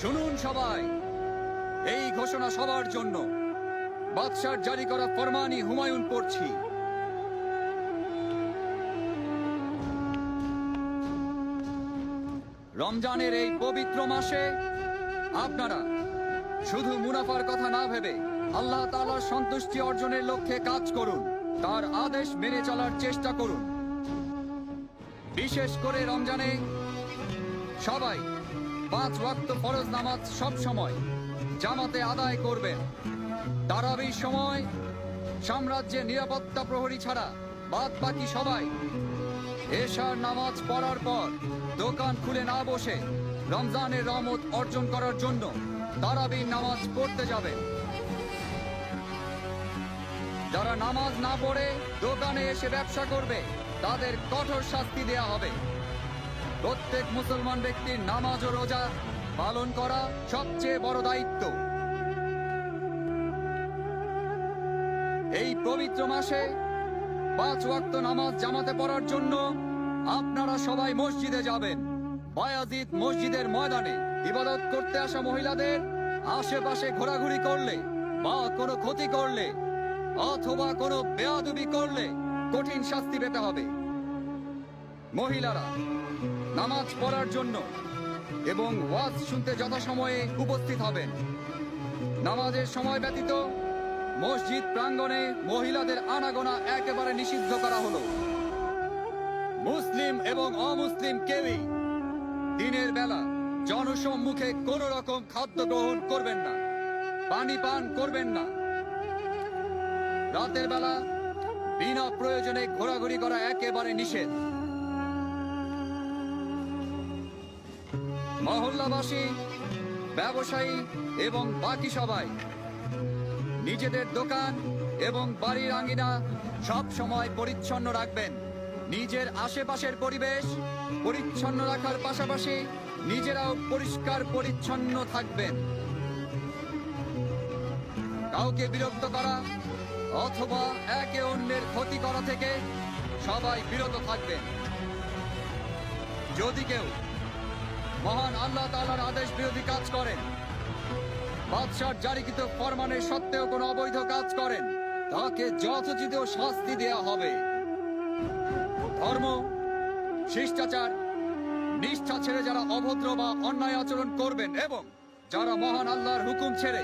শুনুন সবাই, এই ঘোষণা সবার জন্য। বাদশার জারি করা ফরমানি হুমায়ুন পড়ছি। রমজানের এই পবিত্র মাসে আপনারা শুধু মুনাফার কথা না ভেবে আল্লাহ তাআলার সন্তুষ্টি অর্জনের লক্ষ্যে কাজ করুন। তার আদেশ মেনে চলার চেষ্টা করুন। বিশেষ করে রমজানে সবাই 5 ওয়াক্ত ফরজ নামাজ সব সময় জামাতে আদায় করবেন। তারাবির সময় সাম্রাজ্যের নিরাপত্তা প্রহরী ছাড়া বাদ বাকি সবাই এশার নামাজ পড়ার পর দোকান খুলে না বসে রমজানের রহমত অর্জন করার জন্য তারাবির নামাজ পড়তে যাবেন। যারা নামাজ না পড়ে দোকানে এসে ব্যবসা করবে তাদের কঠোর শাস্তি দেয়া হবে। প্রত্যেক মুসলমান ব্যক্তির নামাজ ও রোজা পালন করা সবচেয়ে বড় দায়িত্ব। এই পবিত্র মাসে 5 ওয়াক্ত নামাজ জামাতে পড়ার জন্য আপনারা সবাই মসজিদে যাবেন। বায়াজিদ মসজিদের ময়দানে ইবাদত করতে আসা মহিলাদের আশেপাশে ঘোরাঘুরি করলে বা কোনো ক্ষতি করলে অথবা কোনো বেয়াদবি করলে কঠিন শাস্তি পেতে হবে। মহিলারা নামাজ পড়ার জন্য এবং ওয়াজ শুনতে যথাসময়ে উপস্থিত হবেন। নামাজের সময় ব্যতীত মসজিদ প্রাঙ্গণে মহিলাদের আনাগোনা একেবারে নিষিদ্ধ করা হলো। মুসলিম এবং অমুসলিম কেউই দিনের বেলা জনসম্মুখে কোন রকম খাদ্য গ্রহণ করবেন না, পানি পান করবেন না। রাতের বেলা বিনা প্রয়োজনে ঘোরাঘুরি করা একেবারে নিষেধ। মহল্লাবাসী, ব্যবসায়ী এবং বাকি সবাই নিজেদের দোকান এবং বাড়ির আঙ্গিনা সব সময় পরিচ্ছন্ন রাখবেন। নিজের আশেপাশের পরিবেশ পরিচ্ছন্ন রাখার পাশাপাশি নিজেরাও পরিষ্কার পরিচ্ছন্ন থাকবেন। কাউকে বিরক্ত করা অথবা একে অন্যের ক্ষতি করা থেকে সবাই বিরত থাকবেন। যদি কেউ মহান আল্লাহ তাআলার আদেশ বিরোধী কাজ করেন, বাদশার জারিকৃত ফরমানের সত্ত্বেও কোনো অবৈধ কাজ করেন, তাকে যথোচিত শাস্তি দেয়া হবে। ধর্ম, শিষ্টাচার, নিষ্ঠা ছেড়ে যারা অভদ্র বা অন্যায় আচরণ করবেন এবং যারা মহান আল্লাহর হুকুম ছেড়ে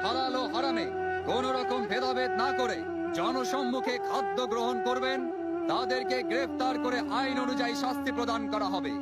হালাল ও হারামে কোন রকম ভেদাভেদ না করে জনসম্মুখে খাদ্য গ্রহণ করবেন, তাদেরকে গ্রেফতার করে আইন অনুযায়ী শাস্তি প্রদান করা হবে।